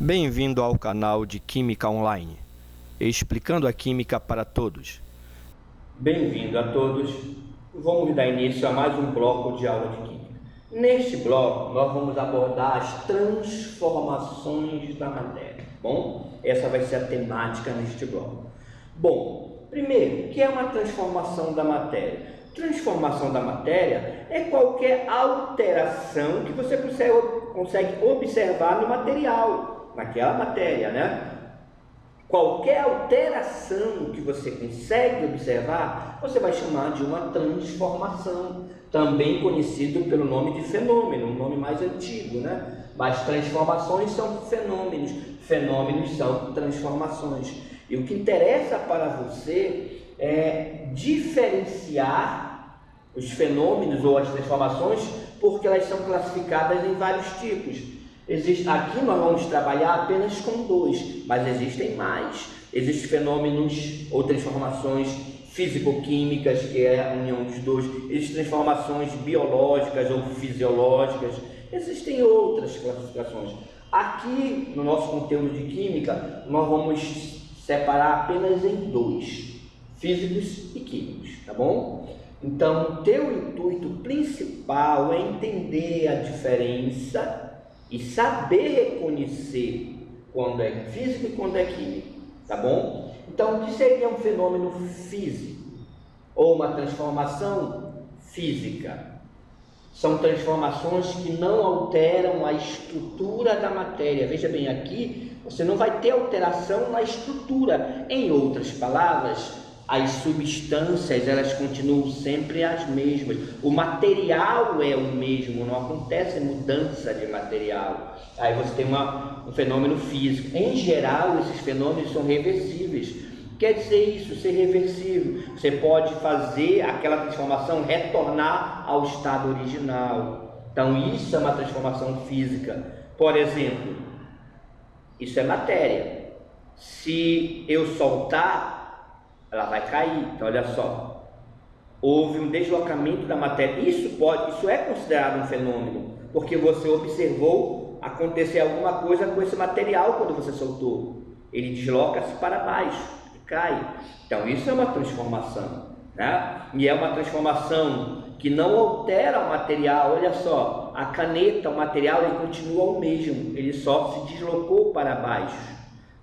Bem-vindo ao canal de Química Online, explicando a química para todos. Bem-vindo a todos. Vamos dar início a mais um bloco de aula de química. Neste bloco, nós vamos abordar as transformações da matéria. Bom, essa vai ser a temática neste bloco. Bom, primeiro, o que é uma transformação da matéria? Transformação da matéria é qualquer alteração que você consegue observar no material, naquela matéria, né? Qualquer alteração que você consegue observar, você vai chamar de uma transformação, também conhecido pelo nome de fenômeno, um nome mais antigo, né? Mas transformações são fenômenos, fenômenos são transformações. E o que interessa para você é diferenciar os fenômenos ou as transformações, porque elas são classificadas em vários tipos. Aqui nós vamos trabalhar apenas com dois, mas existem mais. Existem fenômenos ou transformações físico-químicas, que é a união dos dois. Existem transformações biológicas ou fisiológicas. Existem outras classificações. Aqui, no nosso conteúdo de química, nós vamos separar apenas em dois, físicos e químicos, tá bom? Então, o teu intuito principal é entender a diferença e saber reconhecer quando é físico e quando é químico, tá bom? Então, o que seria um fenômeno físico ou uma transformação física? São transformações que não alteram a estrutura da matéria. Veja bem, aqui você não vai ter alteração na estrutura. Em outras palavras, as substâncias, elas continuam sempre as mesmas. O material é o mesmo, não acontece mudança de material. Aí você tem um fenômeno físico. Em geral, esses fenômenos são reversíveis. Quer dizer isso, ser reversível? Você pode fazer aquela transformação retornar ao estado original. Então, isso é uma transformação física. Por exemplo, isso é matéria. Se eu soltar, ela vai cair. Então, olha só, houve um deslocamento da matéria. Isso é considerado um fenômeno, porque você observou acontecer alguma coisa com esse material quando você soltou. Ele desloca-se para baixo e cai. Então, isso é uma transformação, né? E é uma transformação que não altera o material. Olha só, a caneta, o material, ele continua o mesmo, ele só se deslocou para baixo,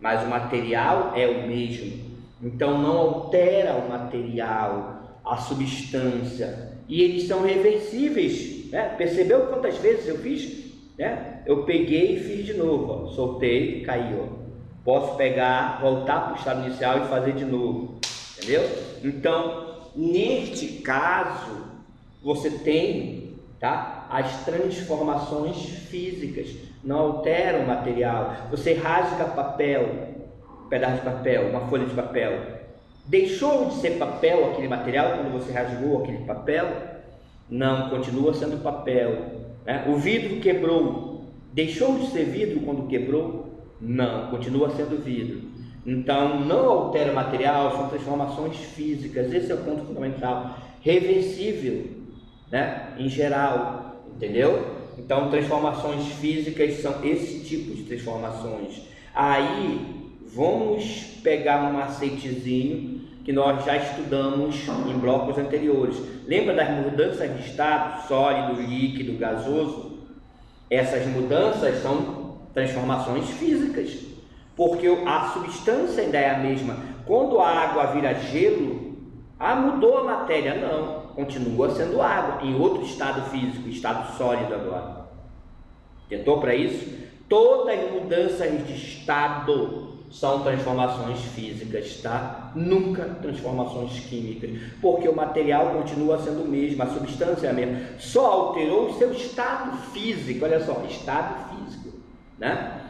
mas o material é o mesmo. Então não altera o material, a substância, e eles são reversíveis, né? Percebeu quantas vezes eu fiz? Né? Eu peguei e fiz de novo, ó. Soltei, caiu. Posso pegar, voltar para o estado inicial e fazer de novo, entendeu? Então, neste caso, você tem, tá, as transformações físicas, não altera o material. Você rasga papel, pedaço de papel, uma folha de papel, deixou de ser papel aquele material quando você rasgou aquele papel? Não, continua sendo papel, né? O vidro quebrou, deixou de ser vidro quando quebrou? Não, continua sendo vidro. Então não altera o material, são transformações físicas. Esse é o ponto fundamental. Reversível, né? Em geral, entendeu? Então transformações físicas são esse tipo de transformações. Aí vamos pegar um macetezinho que nós já estudamos em blocos anteriores. Lembra das mudanças de estado, sólido, líquido, gasoso? Essas mudanças são transformações físicas, porque a substância ainda é a mesma. Quando a água vira gelo, mudou a matéria? Não, continua sendo água, em outro estado físico, estado sólido agora. Tentou para isso? Todas as mudanças de estado são transformações físicas, tá? Nunca transformações químicas, porque o material continua sendo o mesmo, a substância é a mesma, só alterou o seu estado físico. Olha só, estado físico, né?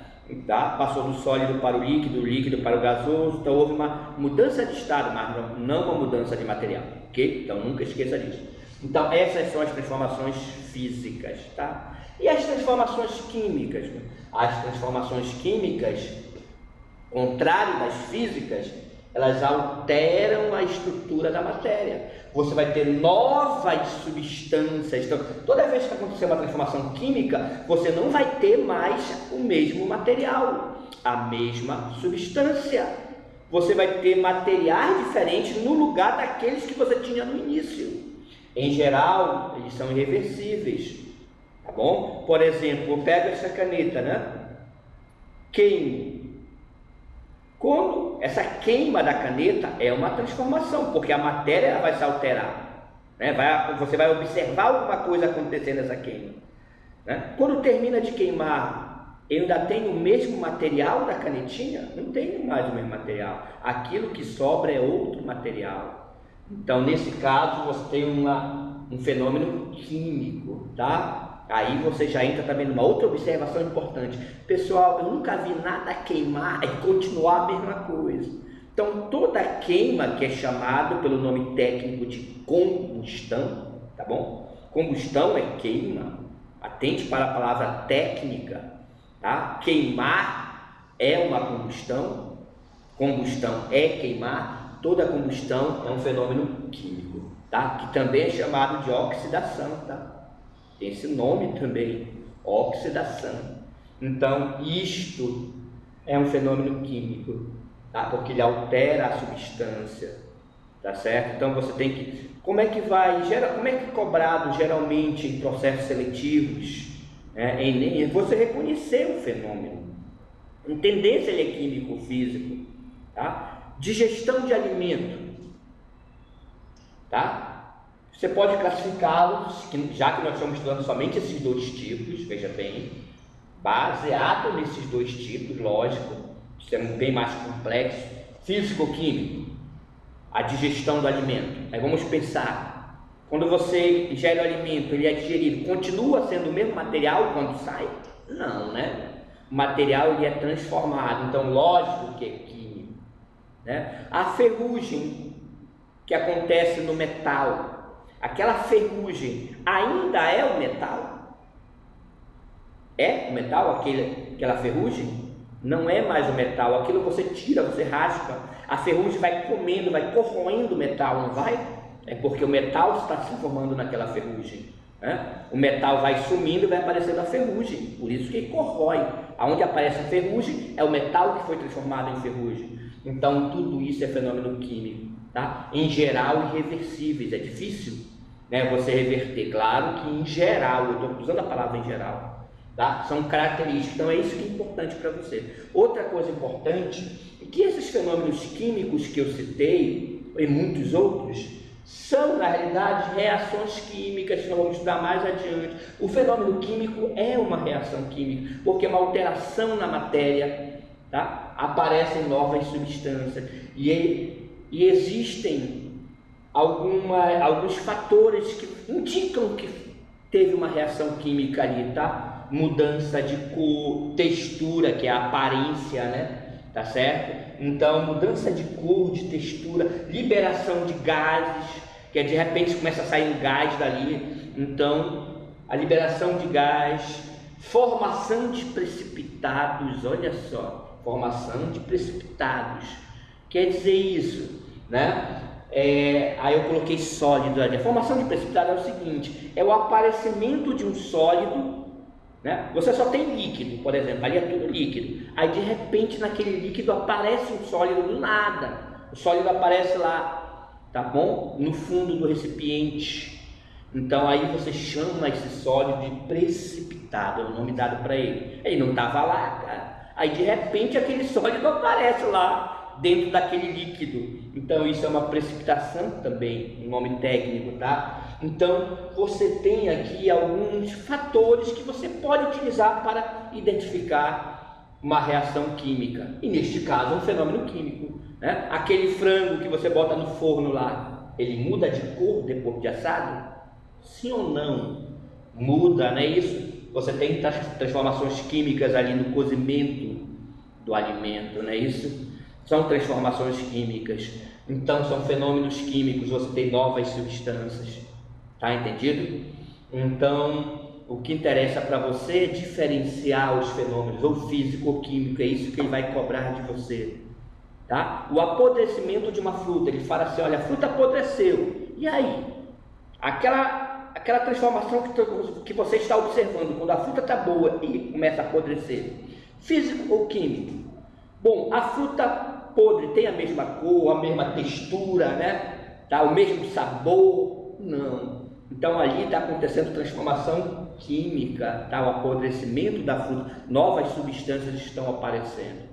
Tá? Passou do sólido para o líquido, do líquido para o gasoso. Então houve uma mudança de estado, mas não uma mudança de material, ok? Então nunca esqueça disso. Então essas são as transformações físicas, tá? E as transformações químicas? As transformações químicas, contrário das físicas, elas alteram a estrutura da matéria. Você vai ter novas substâncias. Então, toda vez que acontecer uma transformação química, você não vai ter mais o mesmo material, a mesma substância. Você vai ter materiais diferentes no lugar daqueles que você tinha no início. Em geral, eles são irreversíveis, tá bom? Por exemplo, eu pego essa caneta, né? Queimo. Quando essa queima da caneta é uma transformação, porque a matéria ela vai se alterar, né? Você vai observar alguma coisa acontecendo nessa queima, né? Quando termina de queimar, eu ainda tenho o mesmo material da canetinha? Não tenho mais o mesmo material. Aquilo que sobra é outro material. Então, nesse caso, você tem um fenômeno químico, tá? Aí você já entra também numa outra observação importante. Pessoal, eu nunca vi nada queimar e continuar a mesma coisa. Então, toda queima, que é chamado pelo nome técnico de combustão, tá bom? Combustão é queima. Atente para a palavra técnica, tá? Queimar é uma combustão. Combustão é queimar. Toda combustão é um fenômeno químico, tá? Que também é chamado de oxidação, tá? Tem esse nome também, oxidação. Então, isto é um fenômeno químico, tá? Porque ele altera a substância, tá certo? Então, você tem que... Como é que é cobrado geralmente em processos seletivos, né? Em Enem, você reconhecer o fenômeno, entender se ele é químico ou físico, tá? Digestão de alimento, tá? Você pode classificá-los, já que nós estamos estudando somente esses dois tipos, veja bem, baseado nesses dois tipos, lógico, isso é bem mais complexo, físico-químico, a digestão do alimento. Aí vamos pensar, quando você ingere o alimento, ele é digerido, continua sendo o mesmo material quando sai? Não, né? O material ele é transformado, então lógico que é químico, né? A ferrugem que acontece no metal, aquela ferrugem ainda é o metal? É o metal aquela ferrugem? Não é mais o metal, aquilo você tira, você raspa, a ferrugem vai comendo, vai corroendo o metal, não vai? É porque o metal está se formando naquela ferrugem, né? O metal vai sumindo e vai aparecendo a ferrugem, por isso que corrói. Aonde aparece a ferrugem é o metal que foi transformado em ferrugem. Então tudo isso é fenômeno químico, tá? Em geral irreversíveis, é difícil, né, você reverter. Claro que em geral, eu estou usando a palavra em geral, tá? São características, então é isso que é importante para você. Outra coisa importante é que esses fenômenos químicos que eu citei, e muitos outros, são na realidade reações químicas que nós vamos estudar mais adiante. O fenômeno químico é uma reação química, porque é uma alteração na matéria, tá? Aparecem novas substâncias e existem alguns fatores que indicam que teve uma reação química ali, tá? Mudança de cor, textura, que é a aparência, né? Tá certo? Então, mudança de cor, de textura, liberação de gases, que de repente começa a sair um gás dali. Então, a liberação de gás, formação de precipitados, olha só, formação de precipitados. Quer dizer isso, né? Aí eu coloquei sólido ali. A formação de precipitado é o seguinte: é o aparecimento de um sólido, né? Você só tem líquido, por exemplo, ali é tudo líquido. Aí de repente naquele líquido aparece um sólido do nada. O sólido aparece lá, tá bom? No fundo do recipiente. Então aí você chama esse sólido de precipitado, é o nome dado para ele. Ele não estava lá, cara. Aí de repente aquele sólido aparece lá dentro daquele líquido. Então isso é uma precipitação também, um nome técnico, tá? Então você tem aqui alguns fatores que você pode utilizar para identificar uma reação química, e neste caso um fenômeno químico, né? Aquele frango que você bota no forno lá, ele muda de cor depois de assado? Sim ou não? Muda, não é isso? Você tem transformações químicas ali no cozimento do alimento, não é isso? São transformações químicas, então são fenômenos químicos, você tem novas substâncias, tá entendido? Então, o que interessa para você é diferenciar os fenômenos, ou físico ou químico, é isso que ele vai cobrar de você, tá? O apodrecimento de uma fruta, ele fala assim, olha, a fruta apodreceu, e aí? Aquela transformação que você está observando, quando a fruta está boa e começa a apodrecer, físico ou químico? Bom, a fruta podre tem a mesma cor, a mesma textura, né? Tá? O mesmo sabor? Não. Então ali está acontecendo transformação química, tá? O apodrecimento da fruta, novas substâncias estão aparecendo,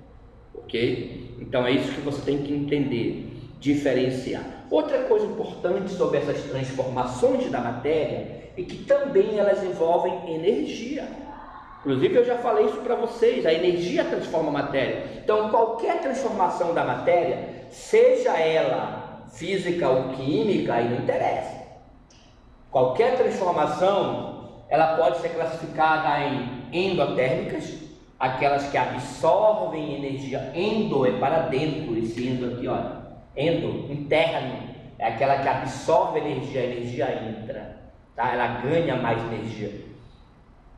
ok? Então é isso que você tem que entender, diferenciar. Outra coisa importante sobre essas transformações da matéria é que também elas envolvem energia. Inclusive eu já falei isso para vocês, a energia transforma a matéria. Então qualquer transformação da matéria, seja ela física ou química, aí não interessa. Qualquer transformação, ela pode ser classificada em endotérmicas, aquelas que absorvem energia. Endo é para dentro, esse endo aqui, olha. Endo, interno, é aquela que absorve energia, a energia entra, tá? Ela ganha mais energia.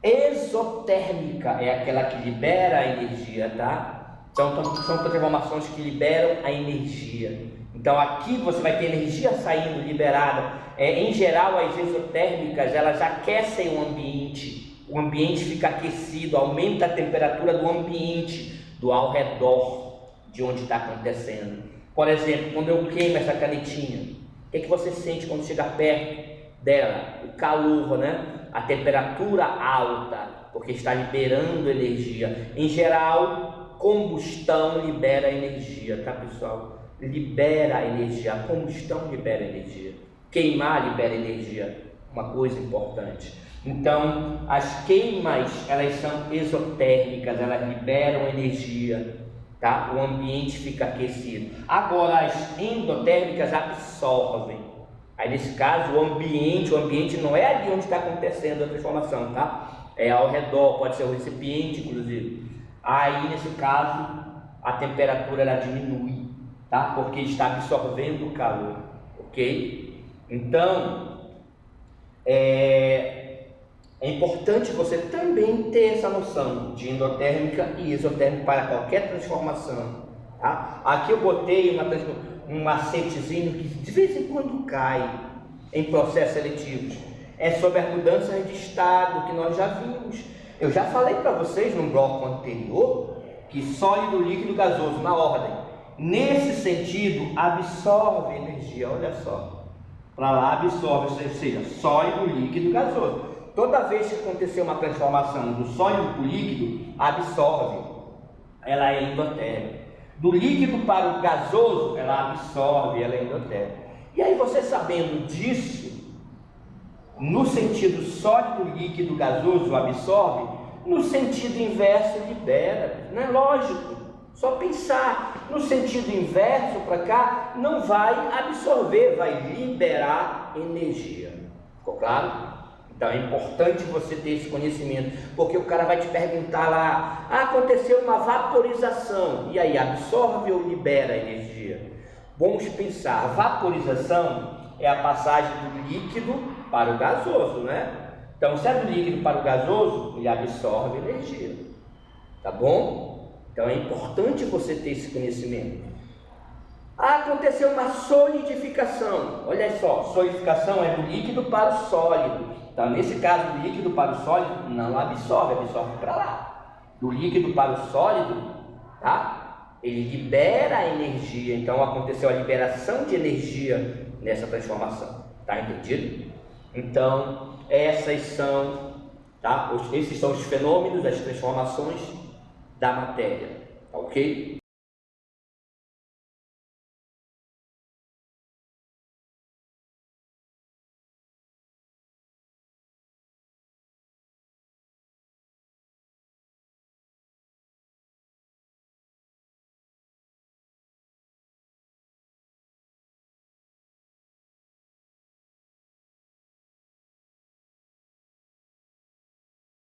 Exotérmica é aquela que libera a energia, tá? Então são transformações que liberam a energia. Então aqui você vai ter energia saindo, liberada. Em geral, as exotérmicas, elas aquecem o ambiente fica aquecido, aumenta a temperatura do ambiente, do ao redor de onde está acontecendo. Por exemplo, quando eu queimo essa canetinha, o que você sente quando chega perto dela? O calor, né? A temperatura alta, porque está liberando energia. Em geral, combustão libera energia, tá, pessoal? Libera energia, a combustão libera energia, queimar libera energia, uma coisa importante. Então, as queimas, elas são exotérmicas, elas liberam energia, tá? O ambiente fica aquecido. Agora, as endotérmicas absorvem. Aí, nesse caso, o ambiente não é ali onde está acontecendo a transformação, tá? É ao redor, pode ser o recipiente, inclusive. Aí, nesse caso, a temperatura ela diminui, tá? Porque está absorvendo o calor, ok? Então, é importante você também ter essa noção de endotérmica e exotérmica para qualquer transformação, tá? Aqui eu botei um macetezinho que de vez em quando cai em processos seletivos. É sobre as mudanças de estado que nós já vimos. Eu já falei para vocês no bloco anterior que sólido, líquido, gasoso, na ordem, nesse sentido, absorve energia. Olha só, para lá absorve, ou seja, sólido, líquido, gasoso. Toda vez que acontecer uma transformação do sólido para o líquido, absorve, ela é endotérmica. Do líquido para o gasoso, ela absorve, ela é endotérmica. E aí você sabendo disso, no sentido sólido, líquido, gasoso, absorve, no sentido inverso, libera. Não é lógico? Só pensar. No sentido inverso para cá, não vai absorver, vai liberar energia. Ficou claro? Então é importante você ter esse conhecimento, porque o cara vai te perguntar lá, aconteceu uma vaporização, e aí absorve ou libera energia? Vamos pensar, a vaporização é a passagem do líquido para o gasoso, né? Então se é do líquido para o gasoso, ele absorve energia, tá bom? Então é importante você ter esse conhecimento. Aconteceu uma solidificação, olha só, solidificação é do líquido para o sólido. Então, nesse caso, do líquido para o sólido, não absorve, absorve para lá. Do líquido para o sólido, tá? Ele libera a energia. Então, aconteceu a liberação de energia nessa transformação. Tá entendido? Então, esses são os fenômenos, as transformações da matéria. Tá ok?